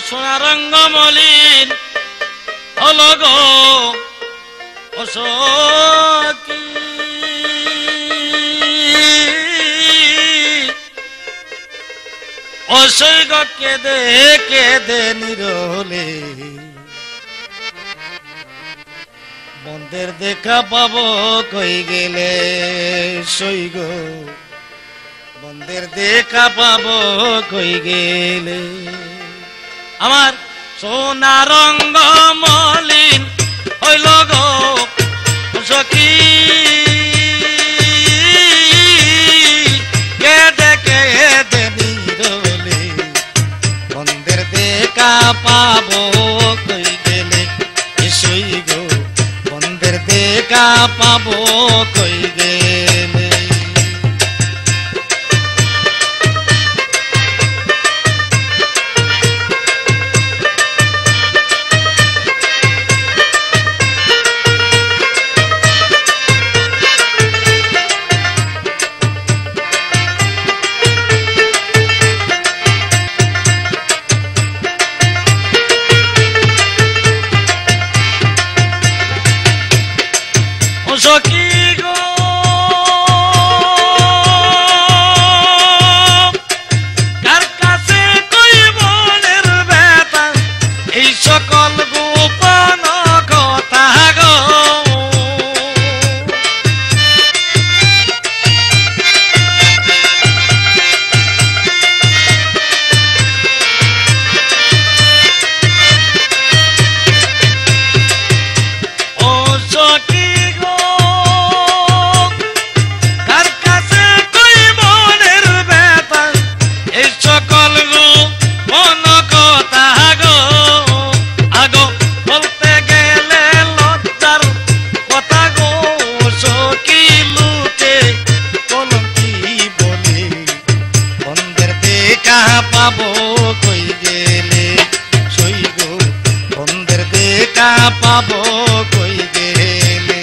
সোনারঙ্গ মলিন হলো গো ও সখী ও সৈগ কেঁদে কেঁদে নিরলে বন্ধের দেখা পাবো কই গেলে সৈগ বন্ধের দেখা পাবো কই গেলে আমার সোনারঙ্গ মলিন হইল গো সখী কেঁদে কেঁদে নিরলে বন্ধের দেখা পাবো কই গেলে সৈগ বন্ধের দেখা পাবো কই গেলে সখী গো কার কাছে কই মনের ব্যথা এই সকল গোপন কথা গো ও সখী পাবো কই গেলে সৈগ বন্ধের দেখা পাবো কই গেলে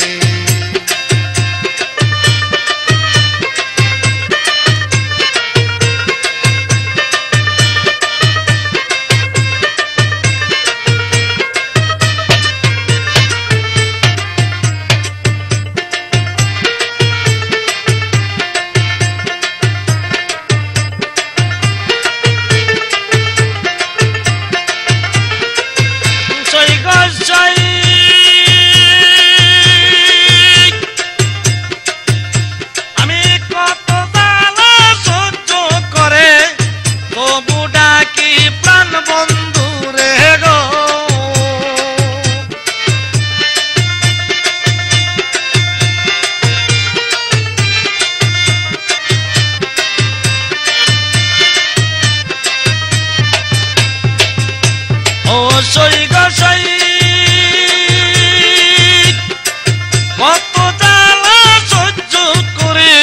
আমি কত জ্বালা সহ্য করে তবু ডাকি প্রাণ বন্ধু রে গো ও সৈগ সৈ কত জ্বালা সহ্য করে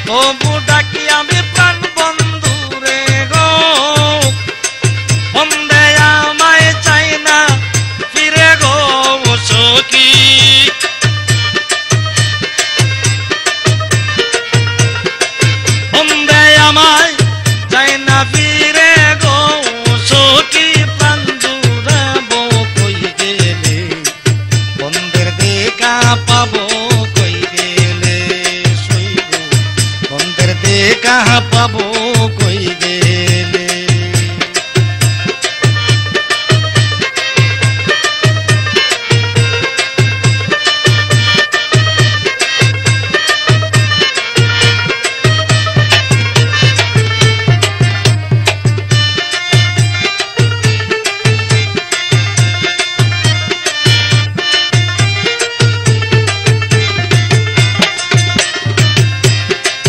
তবু ডাকি আমি প্রাণ বন্ধু রে গো বন্ধে আমায় চাই না ফিরে গো সখী বন্ধে আমায় চাই না ফিরে গো সখী প্রাণ জুড়াবো কই গেলে বন্ধের দেখা পাবো কই গেলে সৈগ বন্ধের দেখা পাবো কই গেলে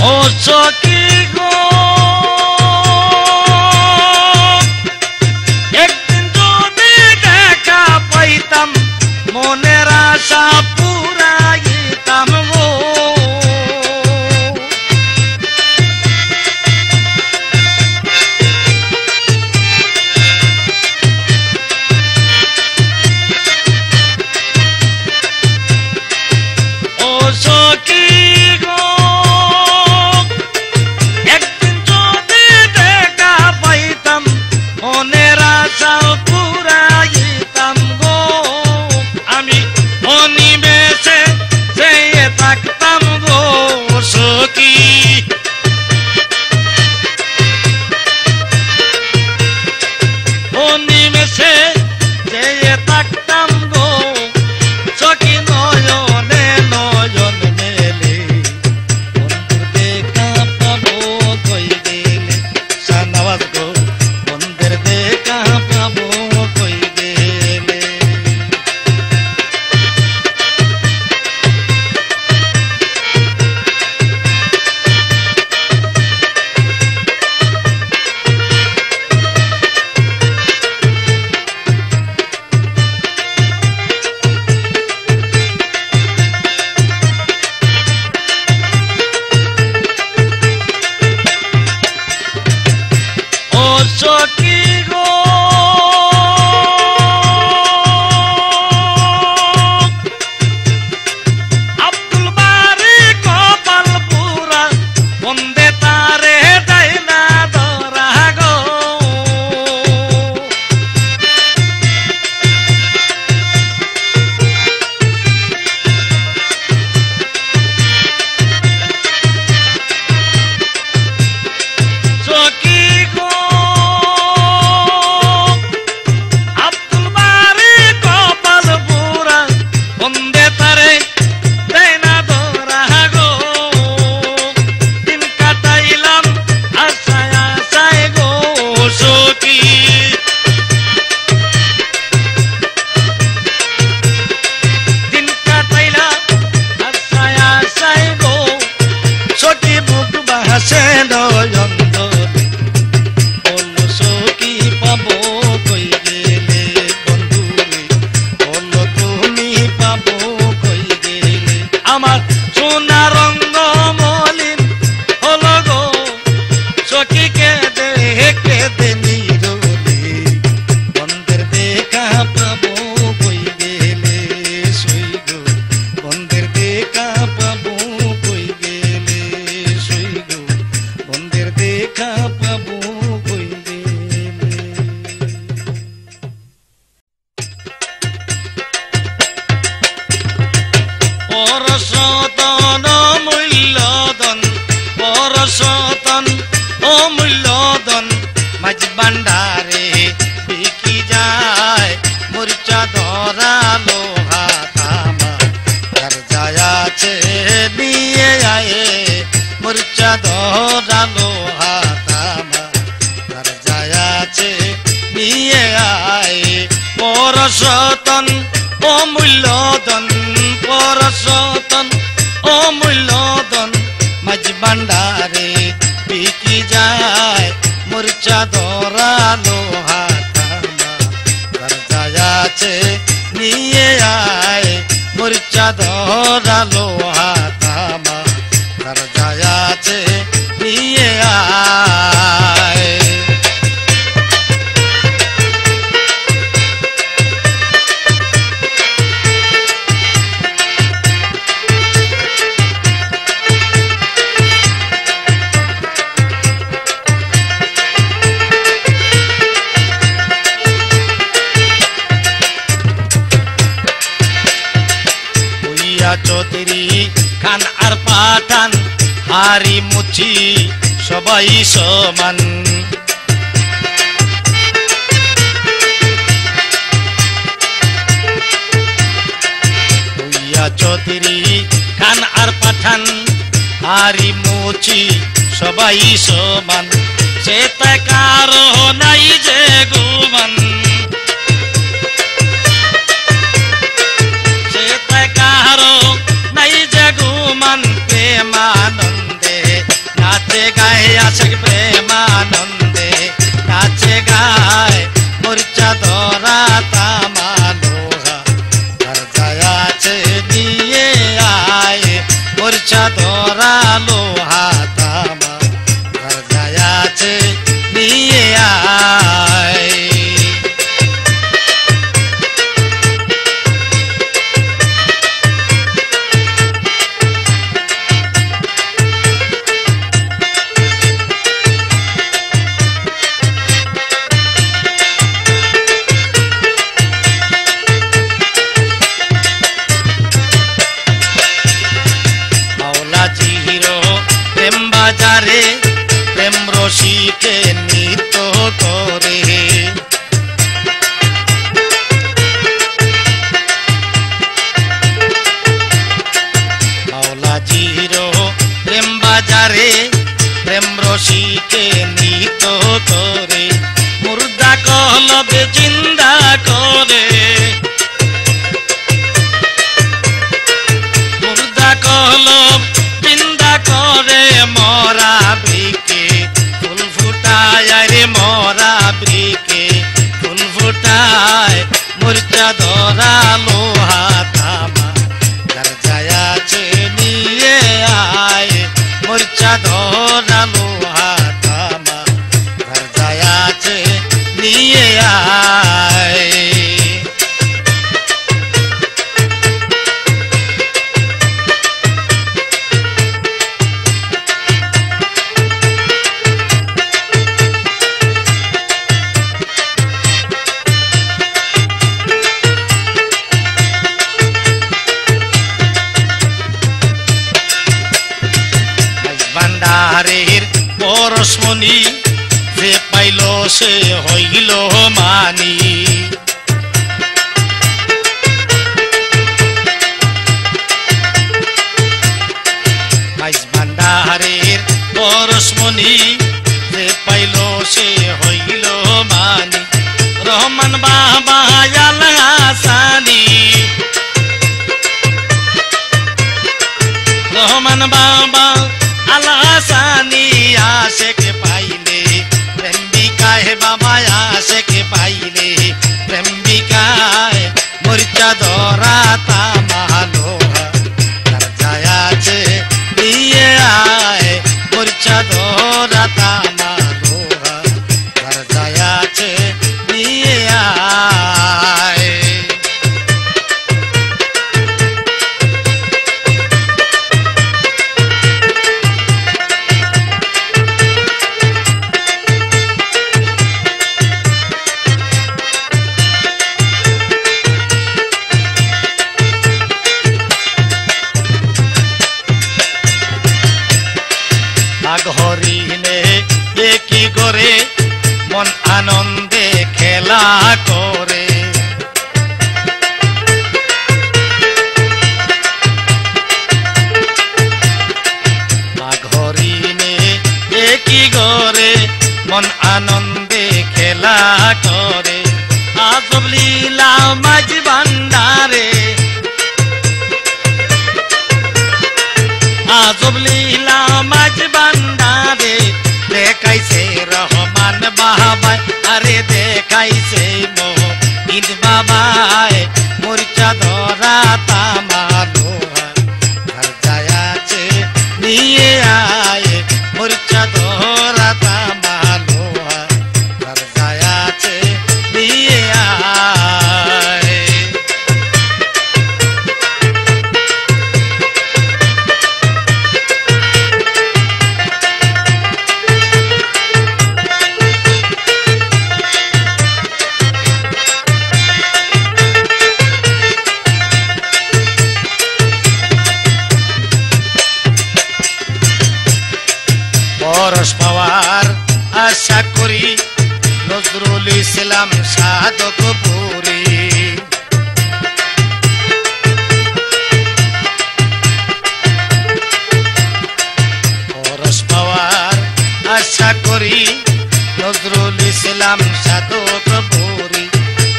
ও সখী গো একদিন যদি দেখা পাইতাম মনের আশা পুরাইতাম গো ও সখী গো একদিন পরশতন অমূল্যদন মাঝ ভান্ডারে বিকি যায় মরিচা ধরা লোহা তামা যার যায় আছে নিয়ে আয়ে মরিচা ধরা লোহা তামা যার যায় আছে নিয়ে আয়ে পরশতন অমূল্যদন পরশতন অমূল্যদন মাঝ ভান্ডারে বিকি যায় মরিচা ধরা লোহা তামা যার যায় আছে নিয়ে আয় মরিচা ধরা লোহা তামা যার যায় আছে নিয়ে আয় চৌধুরী খান আর পাঠান হারি মুচি সবাই সমান চৌধুরী খান আর পাঠান হারি মুচি সবাই সমান সে কারো নাই যে গুমান প্রেমানন্দে নাচে গায়ে আশিক প্রেমানন্দে নাচে গায় মরিচা ধরা তামা লোহা যার যায় আছে নিয়ে আয় মরিচা ধরা লোহা তামা যার যায় আছে নিয়ে আয় বাজারে প্রেম রসিকে নিত করে মাওলাজির প্রেম বাজারে প্রেম রসিকে নিত করে মুর্দা কলবে জিন্দা করে মুর্দা কলব জিন্দা করে মরা বৃকে ফুল ফুটায় রে মরা বৃকে ফুল ফুটায় মরিচা ধরা লোহা তামা যার যায় আছে নিয়ে আয় মরিচা ধরা লোহা তামা যার যায় আছে নিয়ে আয় ভান্ডারের পরশমণি যে পাইল সে হইল মানি ভান্ডারের পরশমণি যে পাইল সে হইল মানি রহমান বাবা আল-হাসানি রহমান বাবা আল-হাসানি আশেক পাইলে প্রেমিকায় বাবা আশেক পাইলে প্রেমিকায় মরিচা ধরা তামা লোহা যার যায় আছে নিয়ে আয় মরিচা ধরা তামা লোহা যার যায় আছে নিয়ে আয় বাঘ হরিণে কি করে মন আনন্দে খেলা করে বাঘ হরিণে কি করে মন আনন্দে খেলা করে আজব লীলা মাঝ ভান্ডারে আজব লীলা মাঝ ভান্ডারে দেখাইছে রহমান বাবাই আরে দেখাইছে মোহিন বাবাই মরিচা ধরা তামা লোহা ঘর যায়াছে নিয়ে আয় মরিচা ধরা তামা লোহা ঘর যায়াছে নিয়ে আয় পরশ পাওয়ার আশা করি নজরুল ইসলাম সাধকপুরী পরশ পাওয়ার আশা করি নজরুল ইসলাম সাধকপুরী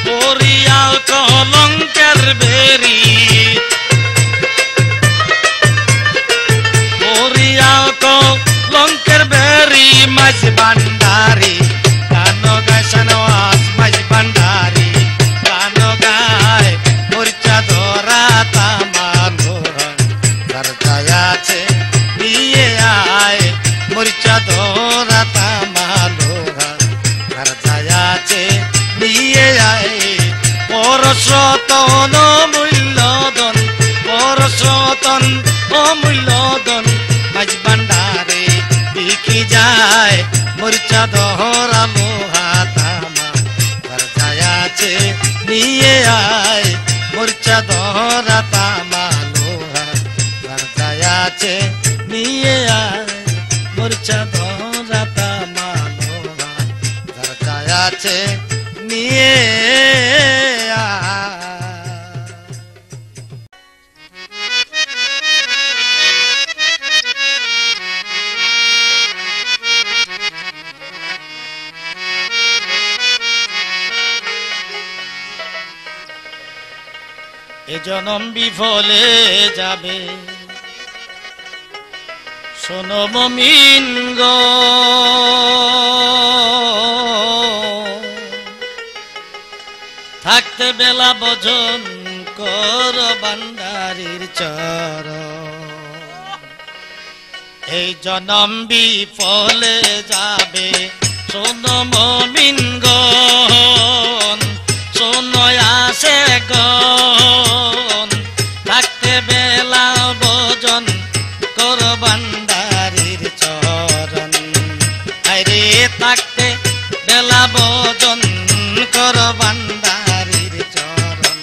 পরিয়াল কলঙ্কের বেরি পরিয়াল লঙ্কের বেরি মাঝ ভান্ডারি গান গায় সানওয়াজ মাঝ ভান্ডারি গান গায় মরিচা ধরা তামা লোহা ঘর যায়াছে নিয়ে আয় মরিচা ধরা তামা লোহা ঘর যায়াছে নিয়ে আয় পরশতন অমূল্যধন পরশতন অমূল্যধন মাঝ ভান্ডারে বিকি যায় মরিচা ধরা লোহা তামা ঘর যায়াছে নিয়ে আয় মরিচা ধরা তামা লোহা ঘর যায়াছে নিয়ে আয় মরিচা ধরা তামা লোহা ঘর যায়াছে নিয়ে আয় এ জনম বিফলে যাবে শোনো মমিন গো থাকতে বেলা ভজন কর ভান্ডারির চরণ এই জনম বিফলে যাবে শোনো মমিন গো শোনো আসে গন থাকতে বেলা ভজন কর ভান্ডারির চরণ আরে থাকতে বেলা ভজন কর ভান্ডারির চরণ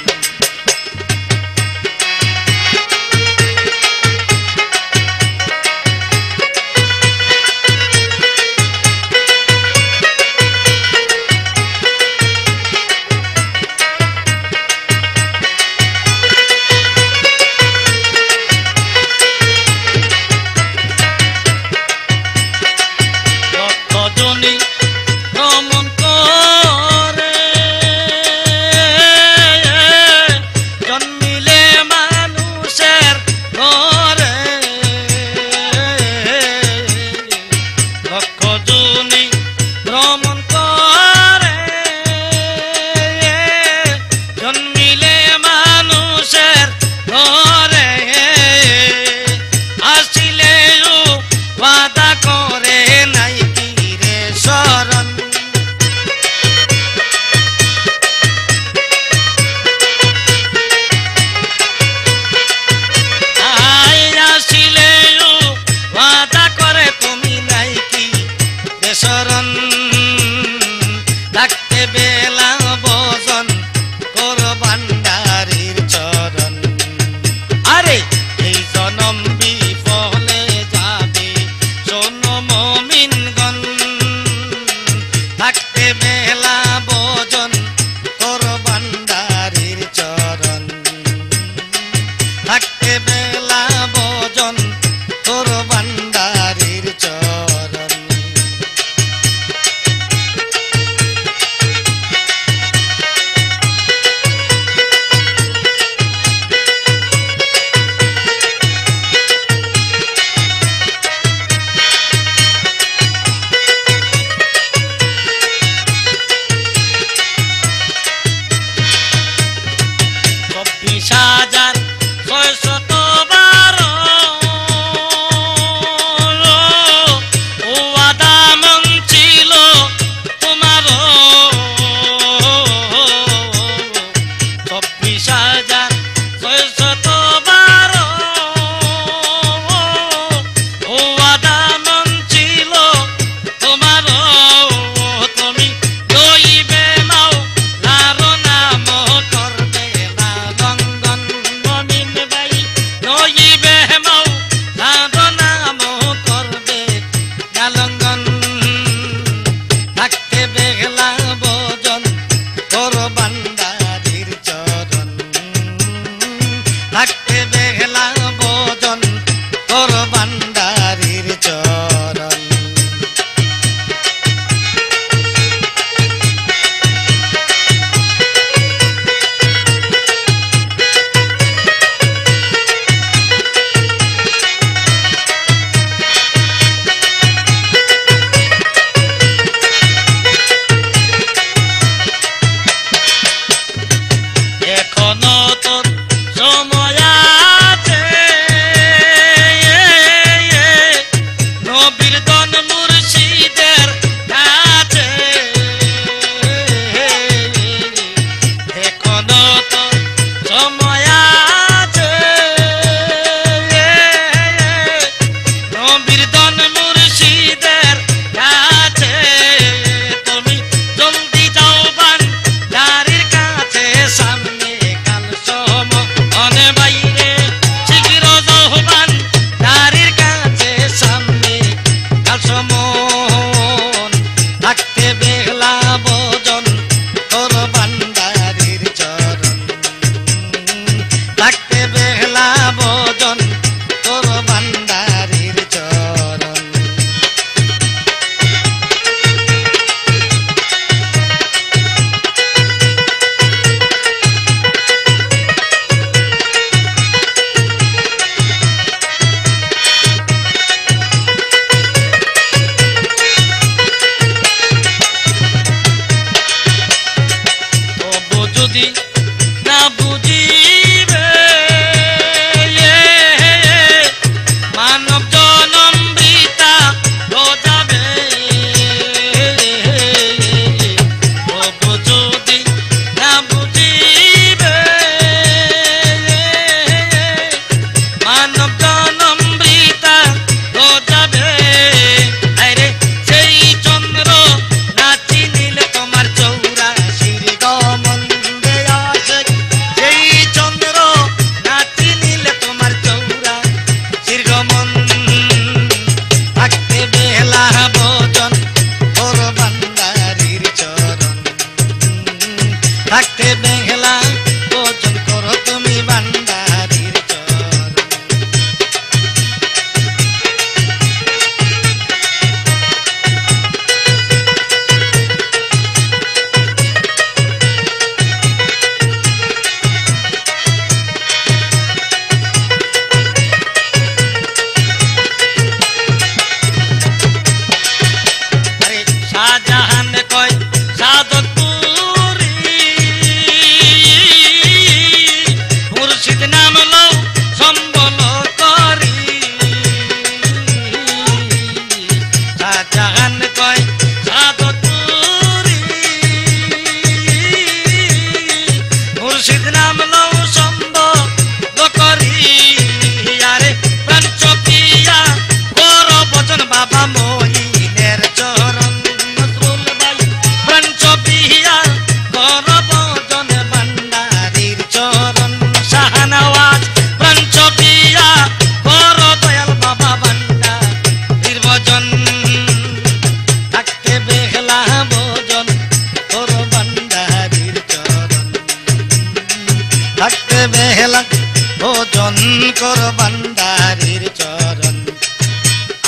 করবান্দারির চরণ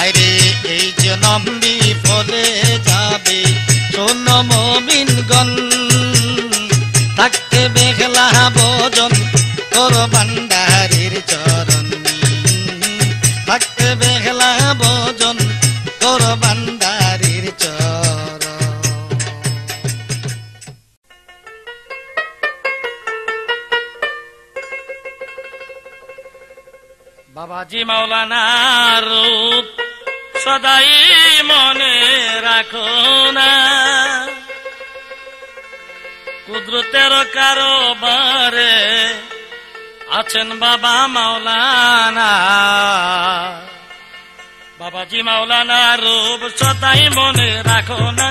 আরে এই জনম বিফলে যাবে শোন মুমিনগণ থাকতে বেখলা ভোজন করবান্দারির চরণ থাকতে বেখলা ভোজন করবান্দারির চরণ। বাবাজি মাওলানা রূপ সদাই মনে রাখো না, কুদরতের কারোবারে আছেন বাবা মাওলানা। বাবাজি মাওলানা রূপ সদাই মনে রাখো না,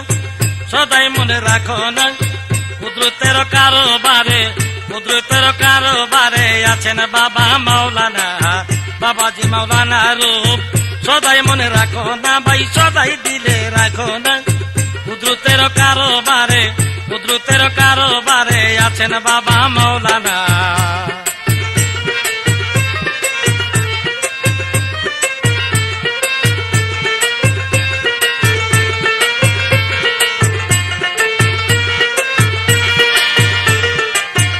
সদাই মনে রাখো না, কুদরতের কারোবারে আছেন বাবা মাওলানা। বাবাজি মাওলানা রূপ সদাই মনে রাখো না ভাই, সদাই দিলে রাখো না, কুদরতের কারোবারে আছেন বাবা মাওলানা।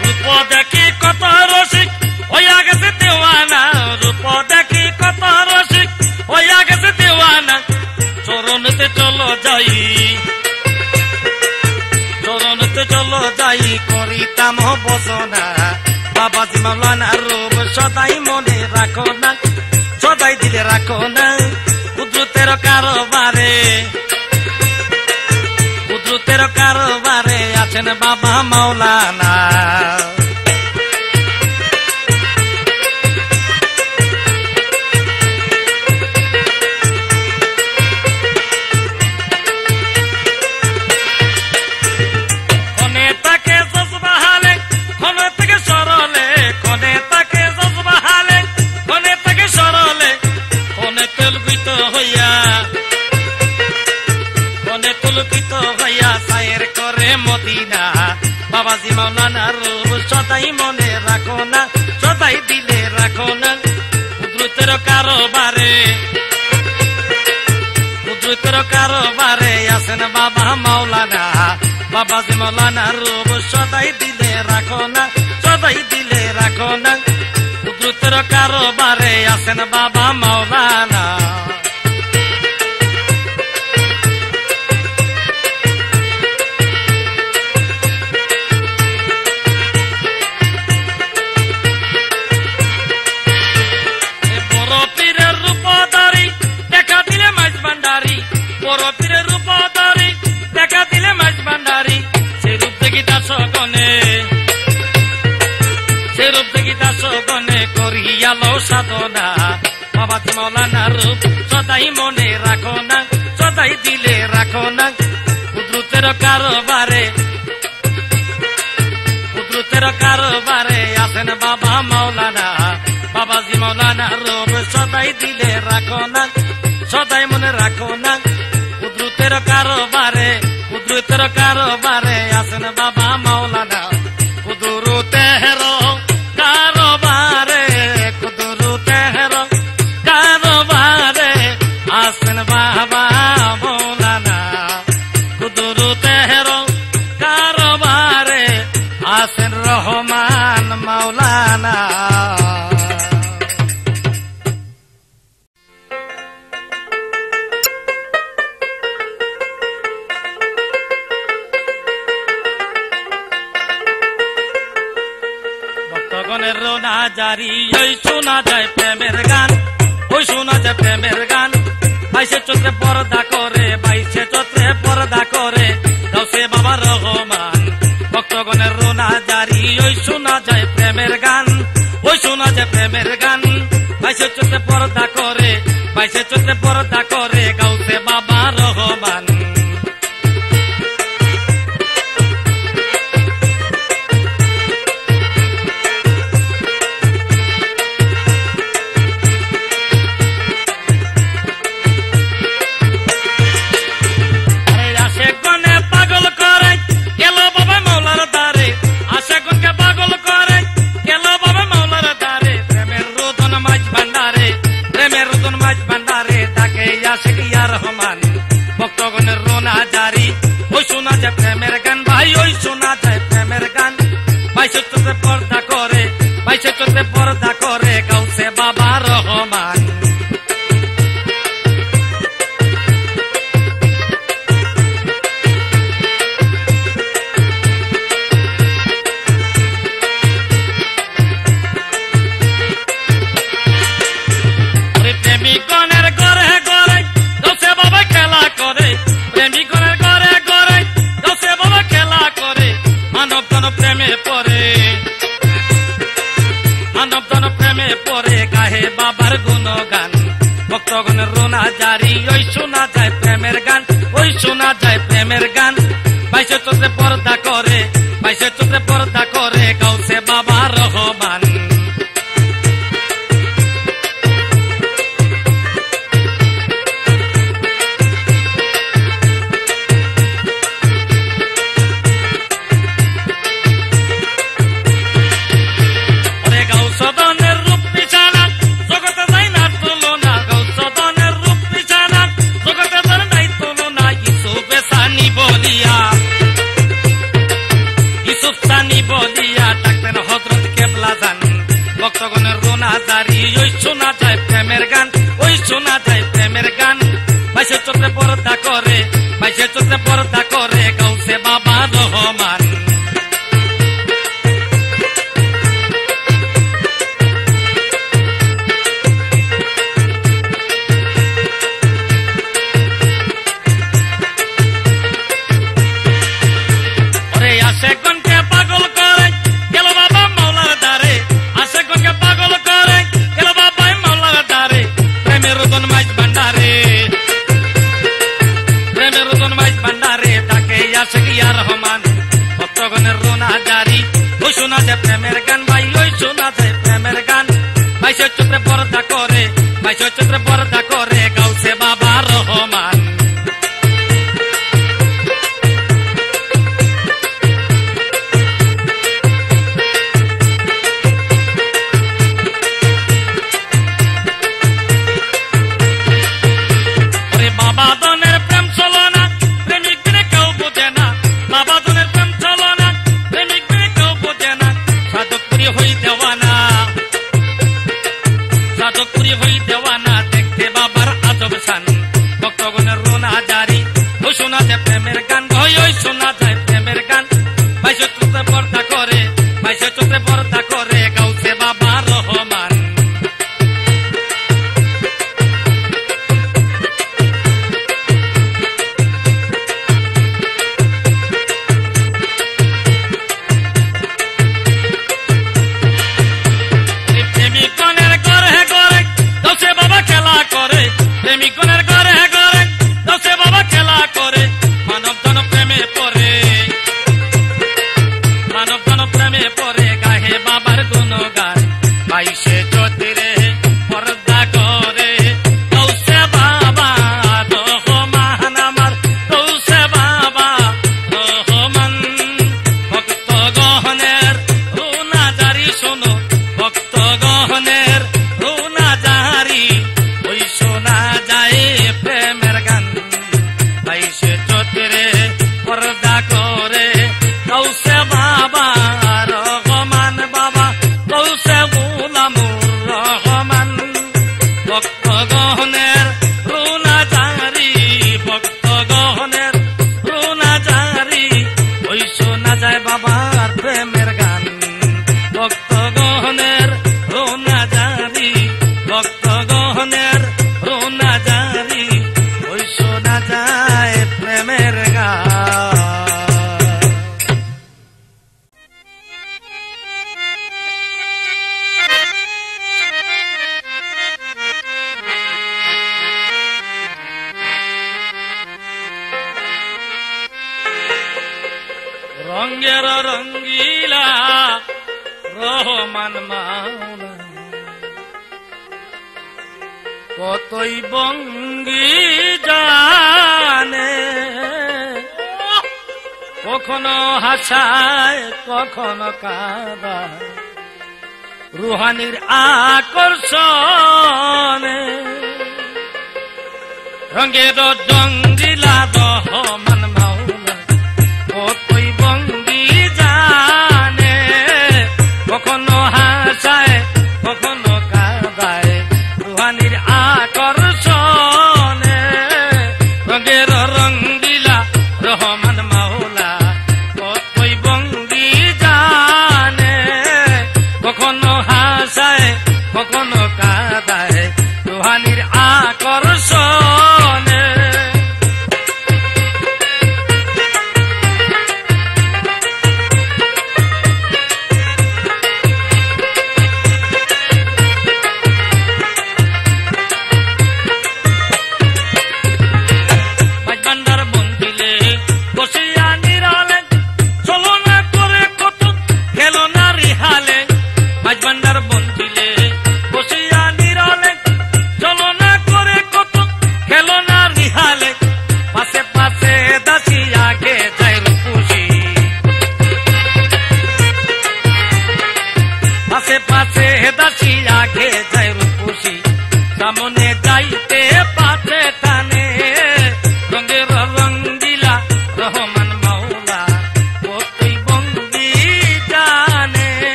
রূপ দেখি কত রসিক হইয়া গেছে দেওয়ানা, রূপ দেখি কত রসিক হইয়া গেছে দেওয়ানা, চরণতে চলো যাই, চরণতে চলো যাই করিতাম বসনা। বাবাজি মাওলানা রূপ সদাই মনে রাখো না, সদাই দিলে রাখো না, কুদরতের কারোবারে আছেন বাবা মাওলানা। বাবাজি মাওলানা রূপ সদাই মনে রাখো না, সদাই দিলে রাখো না, কুদরতের কারোবারে আছেন বাবা মাওলানা। বাবাজি মাওলানা রূপ সদাই দিলে রাখো না, সদাই দিলে রাখো না, কুদরতের কারোবারে আছেন বাবা মাওলানা। সাধনা বাবাজি মাওলানা রূপ সদাই মনে রাখো না, সদাই দিলে রাখো না, কুদরতের কারোবারে আছেন বাবা মাওলানা। বাবাজি মাওলানা রূপ সদাই দিলে রাখো না, সদাই মনে রাখো না, কুদরতের কারোবারে আছেন বাবা মাওলানা। কুদরতের কারোবারে আছেন বাবা মাওলানা, কুদরতের কারোবারে আছেন রহমান মাওলানা। ভক্তগণের রোনা জারি ওই শোনা যায় প্রেমের গান, ওই শোনা যায় প্রেমের গান। 22 চৈত্রে পর্দা করে, 22 চৈত্রে পর্দা করে গাউসে বাবা রহমান। ভক্তগণের রোনা জারি ওই শোনা যায় প্রেমের গান, ওই শোনা যায় প্রেমের গান। 22 চৈত্রে পর্দা করে, 22 চৈত্রে পর্দা করে গাউসে বাবা রহমান। খেলা করে প্রেমিকনের ঘরে ঘরে গাউসে বাবা খেলা করে মানব জন প্রেমে পড়ে মানব জন প্রেমে পড়ে গাহে বাবার গুণগান ভক্তগণের রোনা জারি ওই শোনা যায় প্রেমের গান ওই শোনা যায় প্রেমের গান বাইশে চোদ্দে পর্দা করে বাইশে চোদ্দে পর্দা করে গাউসে বাবা রহমান ভক্তগণের রোনা জারি ওই শোনা যায় প্রেমের গান ওই শোনা যায় প্রেমের গান বাইশে চোদ্দে পর্দা করে বাইশে চোদ্দে পর্দা করে গাউসে বাবা রহমান ওরে আশেকগণকে পাগল করে গেল বাবা মাওলার দ্বারে আশেকগণকে পাগল করে গেল বাবা মাওলার দ্বারে প্রেমের রতন মাইজ ভান্ডারে প্রেমের রতন মাইজ ভান্ডারে তাকে আশেক ইয়া রহমান ভক্তগণের রোনা জারি ওই শোনা যায় প্রেমের গান ভাই ওই শোনা যায় প্রেমের গান বাইশে চোদ্দে পর্দা করে বাইশে চোদ্দে পর্দা করে গাউসে বাবা রহমান বাবা দনের প্রেম চলো না প্রেমিক বিনে কেউ বোঝে না বাবা দনের প্রেম চলো না প্রেমিক বিনে কেউ বোঝে না সাধকপুরি হই দেওয়ানা সাধকপুরি হই দেওয়ানা দেখতে বাবার আজব শান ভক্তগণের রোনা জারি ওই শোনা যায় প্রেমের গান ওই ওই শোনা যায় প্রেমের গান বাইশে চোদ্দে পর্দা করে বাইশে চোদ্দে পর্দা করে গাউসে বাবা রহমান প্রেমিকগণের ঘরে ঘরে গাউসে বাবা খেলা করে প্রেমিকগণের ঘরে ঘরে গাউসে বাবা খেলা করে মানব জন প্রেমে পড়ে মানব জন প্রেমে পড়ে গাহে বাবার গুণগান বাইশে চোদ্দে পর্দা করে গাউসে বাবা রহমান আমার গাউসে বাবা রহমান ভক্তগণের রোনা জারি শোনো ভক্তগণের রোনা জারি ওই শোনা যায় প্রেমের গান বাইশে চোদ্দে পর্দা করে গাউসে বাবা রহমান বাবা গাউসে গোলামুর রহমান ভক্তগণের রোনা জারি ভক্তগণের রোনা জারি ওই শোনা যায় বাবার প্রেমের গান ভক্তগণের রোনা জারি ভক্তগণের রোনা জারি ওই শোনা যায় প্রেমের গান রঙ্গের রঙ্গিলা রহমান মাওলা কতই বঙ্গি জানে কখনো হাসায় কখনো কাঁদায় রুহানির আকর্ষণে রঙের রঙ্গিলা রহমান মাওলা কতই বঙ্গি জানে কখনো হাসায় কখনো কাঁদায় রুহানির আকর্ষণে রঙের রঙ্গিলা রহমান মাওলা কতই বঙ্গি জানে কখনো হাসায় কখনো কাঁদায় রুহানির আকর্ষণে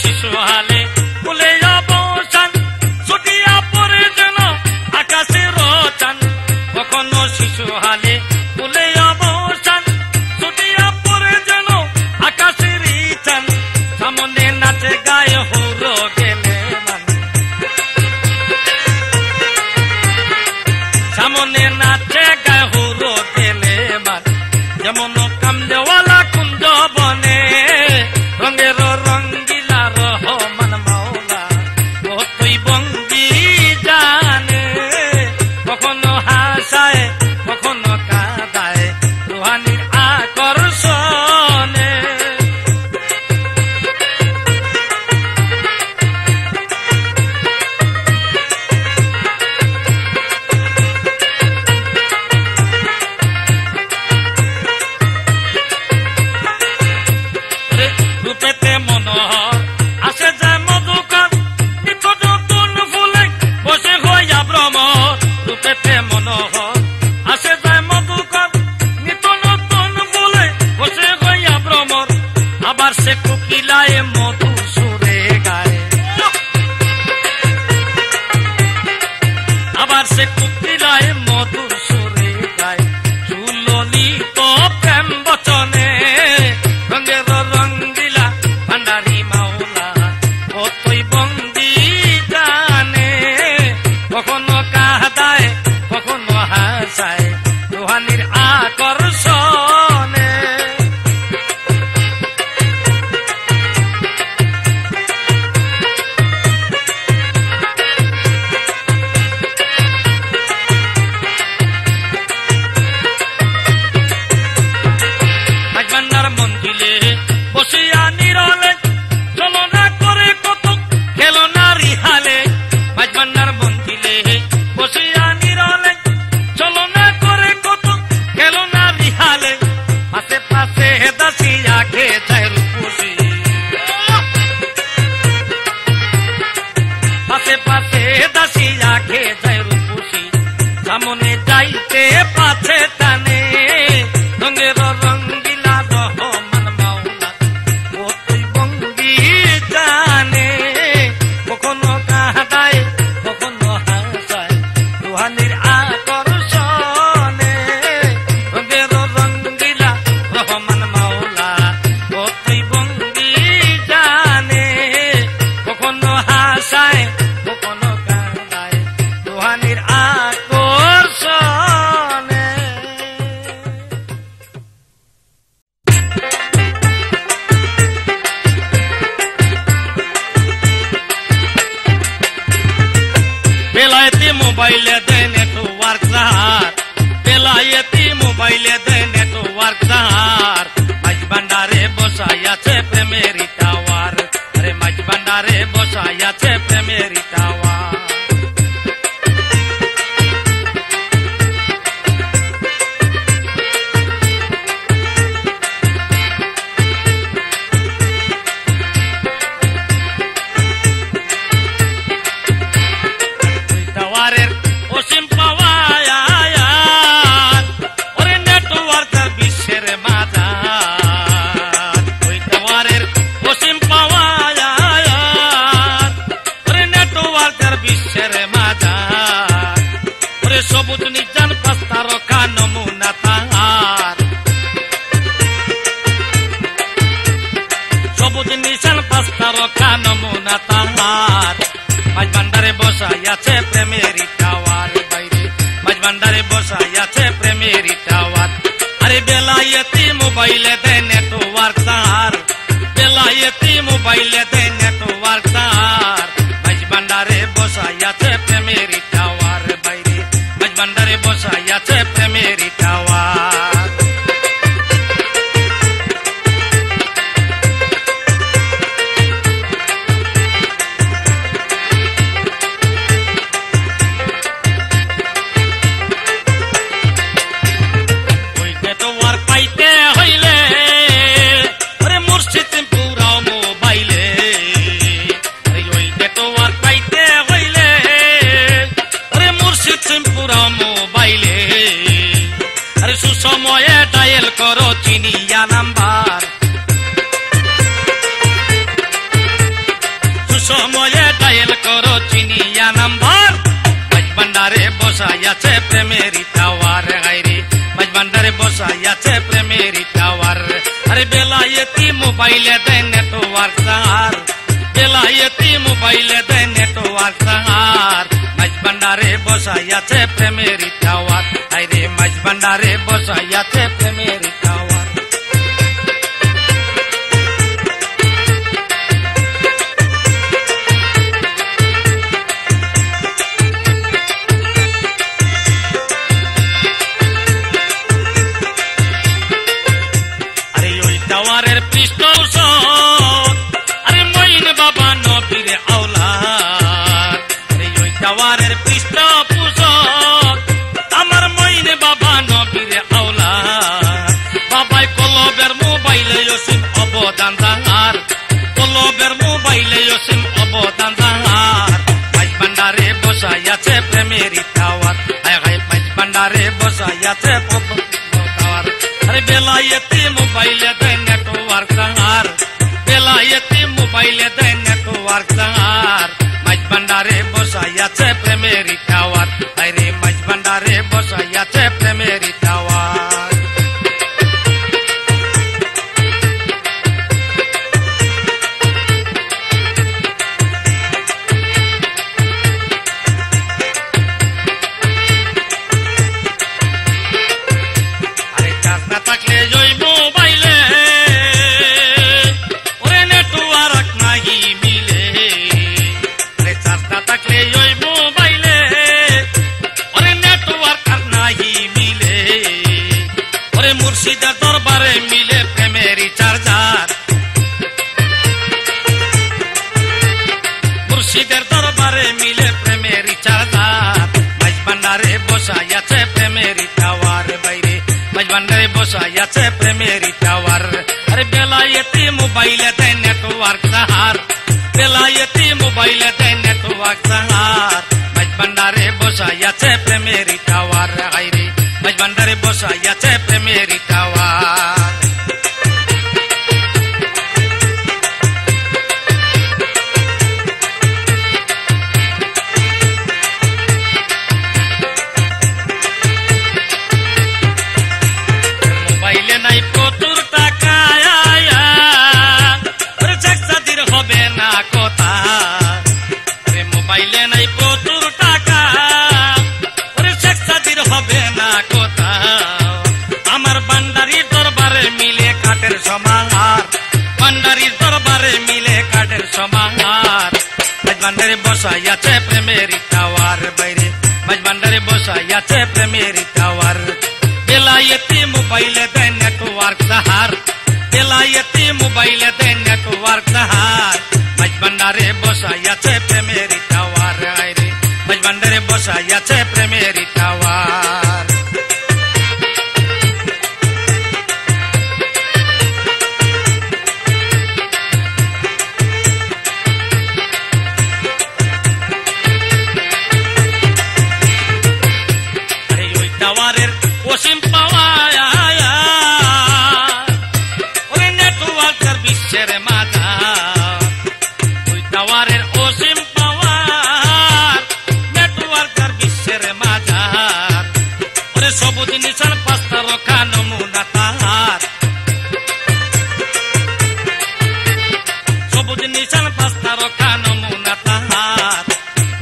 শিশু হালে ফুলে অবসান ছুটিয়া পড়ে যেন আকাশের চান কখনো শিশু হালে ফুলে অবসান ছুটিয়া পড়ে যেন আকাশের চান সামনে নাচে গায়ে হুরো গেলে সামনে নাচে গায়ে হুরো গেলে যেমন কামদেওয়ালা কুঞ্জ বনে রঙের রঙ্গিলা রহমান মাওলা কতই বন্দি জানে কখনো হাসায় কখনো কাঁদায় রুহানির আকর্ষণে রূপেতে মনোহর আসে যায় মধুকর নিত্য নতুন ফুলে বসে হইয়া ভ্রমর রূপেতে মনোহর আসে যায় মধুকর নিত্য নতুন ফুলে বসে হইয়া ভ্রমর আবার সে কোকিলায় মধু সুরে গায় আবার সে কোকিলায় মধুর সুরে গায় সুললিত প্রেম বচনে রঙের রঙ্গিলা ভান্ডারি মাওলা কতই বন্দি জানে কখনো কাঁদায় কখনো হাসায় রুহানির আকর্ষণে মাঝবান্নার মন্দিরে বসিয়া নিরলে চলো না করে কত খেলো না রিহালে মাঝবান্নার মন্দিরে বসিয়া নিরলে চলো না করে কত খেলো না রিহালে পাশে পাশে দাসিয়া খেয়ে যায় রূপসী পাশে পাশে দাসিয়া খেয়ে যায় রূপসী সামনে যাইতে পাছে টানে রঙের রঙ্গিলা রহমান মাওলা কতই বন্দি জানে কখনো কাঁদায় কখনো হাসায় রুহানির আকর্ষণে রঙের রঙ্গিলা রহমান মাওলা কতই বন্দি জানে কখনো হাসায় কখনো কাঁদায় রুহানির আকর্ষণে বেলায়েতি মোবাইলে দেয় নেটওয়ার্ক সার বেলায়েতি মোবাইলে দেয় নেটওয়ার্ক সার মাঝ ভান্ডারে বসাই আছে প্রেমের টাওয়ার আরে মাঝ ভান্ডারে বসাই আছে প্রেমের টাওয়ার টাওয়ারের অসীম পাওয়ায় ওরে নেটওয়ার্কের বিশ্বের মাঝার ওই টাওয়ারের অসীম পাওয়ায় ওরে নেটওয়ার্কের বিশ্বের মাঝার ওরে সবুজ নিজান পাস্তা রক্ষা নমুনা তাহার সবুজ নিশান পাস্তা রক্ষা নমুনা তাহার মাঝ ভান্ডারে বসাই আছে প্রেমের টাওয়ার বাইরে মাঝ ভান্ডারে বসাই আছে প্রেমের টাওয়ার আরে বেলায়েতি মোবাইলে দেয় নেটওয়ার্ক সার বেলায়েতি মোবাইলে দেয় নেটওয়ার্ক সার মাঝ ভান্ডারে বসাই আছে প্রেমের টাওয়ার বাইরে মাঝ ভান্ডারে বসাই আছে প্রেমের টাওয়ার সুসময়ে ডায়াল করো চিনিয়া নাম্বার সময়ে ডায়াল করো চিনিয়া নাম্বার মাঝ ভান্ডারে বসাইয়াছে প্রেমের টাওয়ার হাইরে মাঝ ভান্ডারে বসাইয়াছে প্রেমের টাওয়ার আরে বেলায়েতি মোবাইলে দেয় নেটওয়ার্ক সার বেলায়েতি মোবাইলে দেয় নেটওয়ার্ক সার মাঝ ভান্ডারে বসাইয়াছে প্রেমের টাওয়ার হাইরে মাঝ ভান্ডারে বসাইয়াছে প্রেমের টাওয়ার টাওয়ারের পৃষ্ঠপোষক আরে মইন বাবা নবীর আওলাদ আরে ওই টাওয়ারের পৃষ্ঠপোষক আমার মইন বাবা নবীর আওলাদ বাবাই কলবের মোবাইলে অসীম অবদান রাখার কলবের মোবাইলে অসীম অবদান রাখার মাঝ ভান্ডারে বসাইয়াছে প্রেমের টাওয়ার হায় হায় মাঝ ভান্ডারে বসাইয়াছে টাওয়ার আরে বেলায়েতি মোবাইলে দেয় নেটওয়ার্ক সার বেলায়েতি মোবাইলে দেয় নেটওয়ার্ক সার মাঝ ভান্ডারে বসাইয়াছে প্রেমের টাওয়ার আরে মাঝ ভান্ডারে বসাইয়াছে প্রেমের টাওয়ার থাকলে ওই মোবাইলে ওরে নেটওয়ার্ক নাহি মিলে আরে চার্জটা থাকলে ওই মোবাইলে ওরে নেটওয়ার্ক আর নাহি মিলে ওরে মুর্শিদের দরবারে মিলে প্রেমের চার্জার মুর্শিদের দরবারে মিলে প্রেমের চার্জার মাঝ ভান্ডারে বসাইয়াছে প্রেমের টাওয়ার বাইরে মাঝ ভান্ডারে বসাইয়াছে প্রেমের টাওয়ার আরে বেলায়েতি মোবাইলে দেয় নেটওয়ার্ক সার বেলায়েতি মোবাইলে দেয় নেটওয়ার্ক সার মাঝ ভান্ডারে বসাইয়াছে প্রেমের টাওয়ার হাইরে মাঝ ভান্ডারে বসাইয়াছে প্রেমের টাওয়ার মোবাইলে নাই প্রচুর টাকা চাকচাদির হবে না কথা আরে মোবাইলে নাই প্রচুর টাকা চাকচাদির হবে না কথা আমার ভান্ডারির দরবারে মিলে কাঠের সমাহার ভান্ডারির দরবারে মিলে কাঠের সমাহার মাঝ ভান্ডারে বসাইয়াছে প্রেমের টাওয়ার বাইরে মাঝ ভান্ডারে বসাইয়াছে প্রেমের টাওয়ার বেলায়েতি মোবাইলে দেয় নেটওয়ার্ক সার বেলায়েতি মোবাইলে দেয় নেটওয়ার্ক সার মাঝ ভান্ডারে বসাইয়াছে প্রেমের টাওয়ার রে মাঝ ভান্ডারে বসাইয়াছে প্রেমের টাওয়ার আরে ওই টাওয়ারের অসীম পাওয়া ওরে নেটওয়ার্কের বিশ্বের মাথা ওই টাওয়ারের অসীম পাওয়ার নেটওয়ার্কের বিশ্বের মাঝার ওরে সবুজ নিশান পাঁচটা রক্ষা নমুনা তাহার সবুজ নিশান পাঁচটা রক্ষা নমুনা তাহার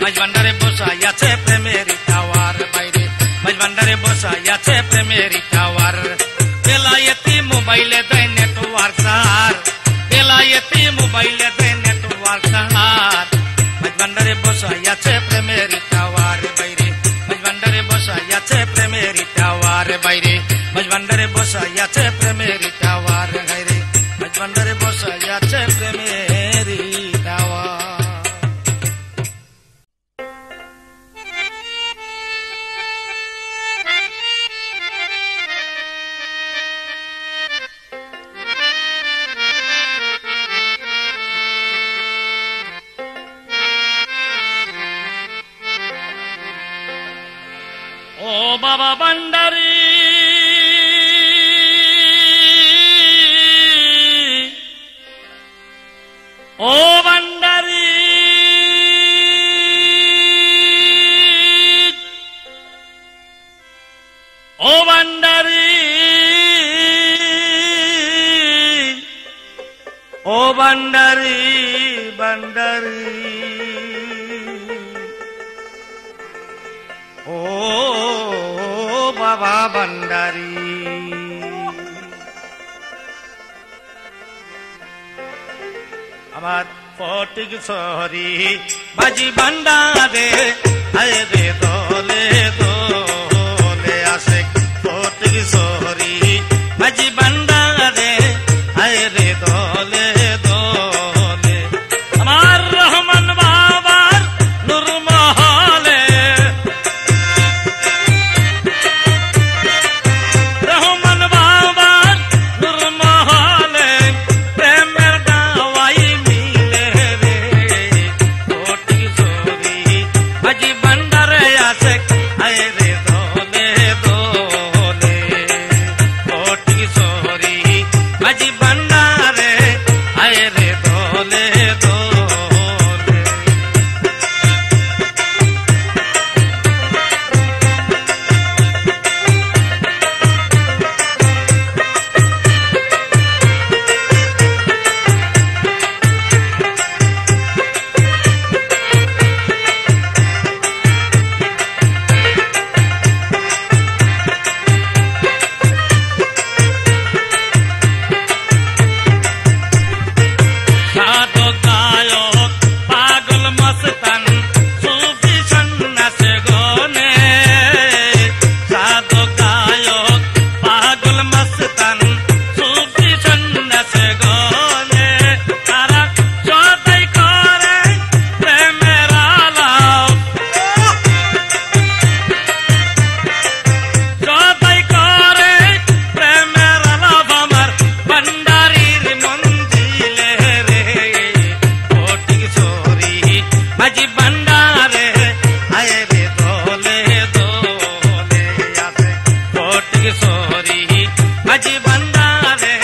মাঝ ভান্ডারে বসাইয়াছে প্রেমের টাওয়ার বাইরে মাঝ ভান্ডারে বসাইয়াছে প্রেমের টাওয়ার বেলায়েতি মোবাইলে দেয় নেটওয়ার্ক সার বেলায়েতি মোবাইলে দেয় নেটওয়ার্ক সার মাঝ ভান্ডারে বসাইয়াছে প্রেমের টাওয়ার বাইরে মাঝ ভান্ডারে বসাইয়াছে প্রেমের টাওয়ার বাইরে মাঝ ভান্ডারে বসাইয়াছে প্রেমের টাওয়ার বাইরে মাঝ ভান্ডারে বসাইয়াছে প্রেমের টাওয়ার ও বাবা ভান্ডারি ও ভান্ডারি ভান্ডারি ও বাবা ভান্ডারি আমার ফটিক শহরি বাজি ভান্ডারে আয় রে দলে দলে আসে ফটিক শহরি বাজি ভান্ডারে আয় রে দলে দলে আমার রহমান বাবার নূর মহলে রহমান বাবার নূর মহলে প্রেমের গাওয়াই মিলে রে ফটিক শহরি বাজি ভান্ডারে আসে আয় রে দলে দলে ফটিক শহরি বাজি ভান্ডারে আয় রে দলে দলে সাধক গায়ক পাগল মস্তান সুফি সন্ন্যাসে গনে সাধক গায়ক পাগল মস্তান সুফি সন্ন্যাসে গনে তারা সদাই করে প্রেমের আলাপ সদাই করে প্রেমের আলাপ আমার ভান্ডারির মন্দিরে রে ফটিক শহরি বাজি ভান্ডারে আয় রে দলে দলে আসে ফটিক শহরি বাজি ভান্ডারে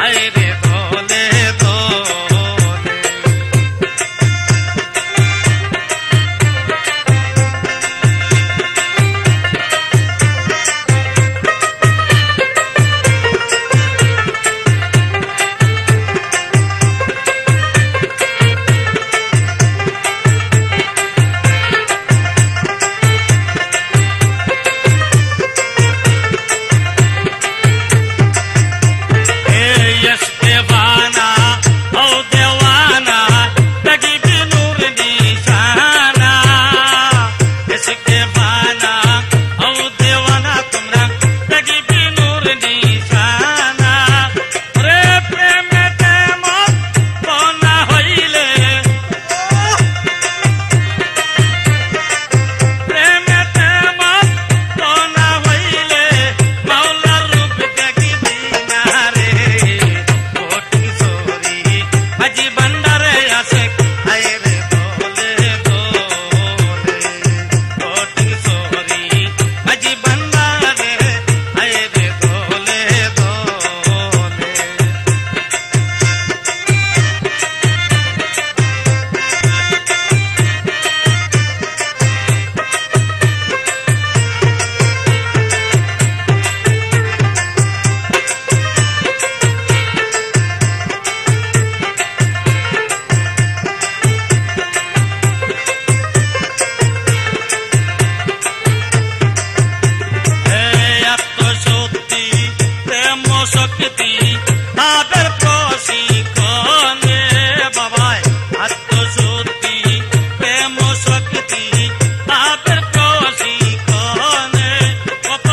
আয় রে দলে দলে देवाना ओ देवाना लगी भी नूर निशाना इसके बाना ओ देवाना तुमरा लगी भी नूर निशाना रे प्रेम ते मत बना होइले प्रेम ते मत बना होइले मौला रूप देखी दीना रे ফটিক শহরি বাজি ভান্ডারে আসে আয় রে দলে দলে ফটিক শহরি বাজি ভান্ডারে আয় রে দলে দলে আত্মশক্তি প্রেম শক্তি তাদের প্রশিক্ষণে বাবায় আত্মশক্তি প্রেম শক্তি তাদের প্রশিক্ষণে কত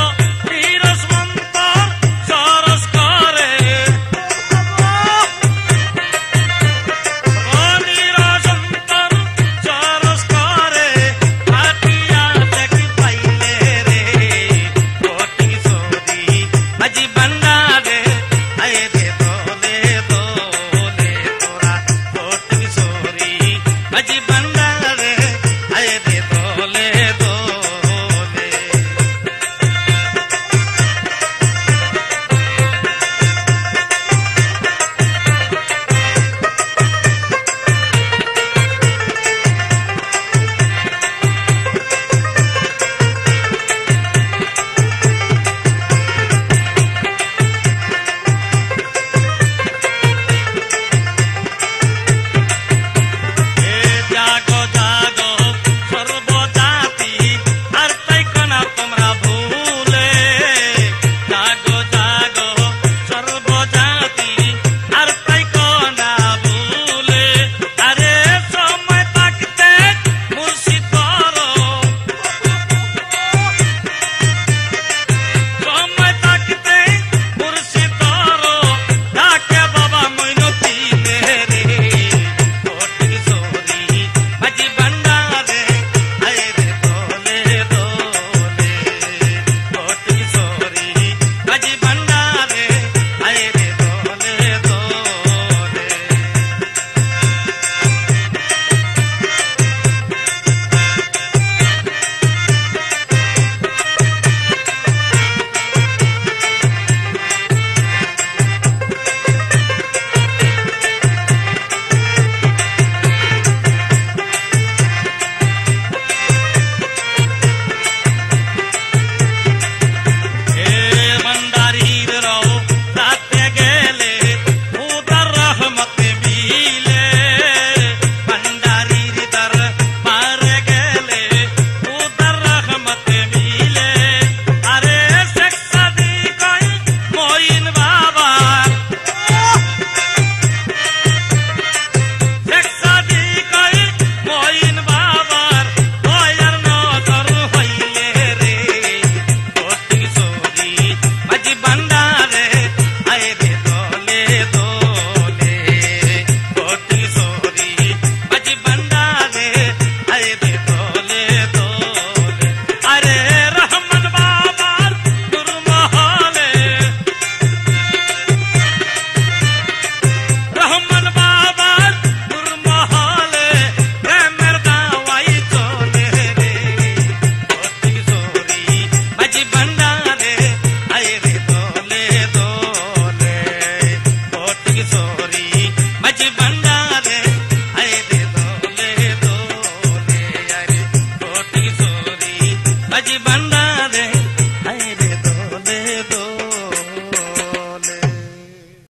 নিরস মন্তর সরস করে নিরস মন্তর সরস করে হাতিয়া দেখি পাইলে রে ফটিক শহরি বাজি ভান্ডারে আয় রে দলে দলে তোরা ফটিক শহরি বাজি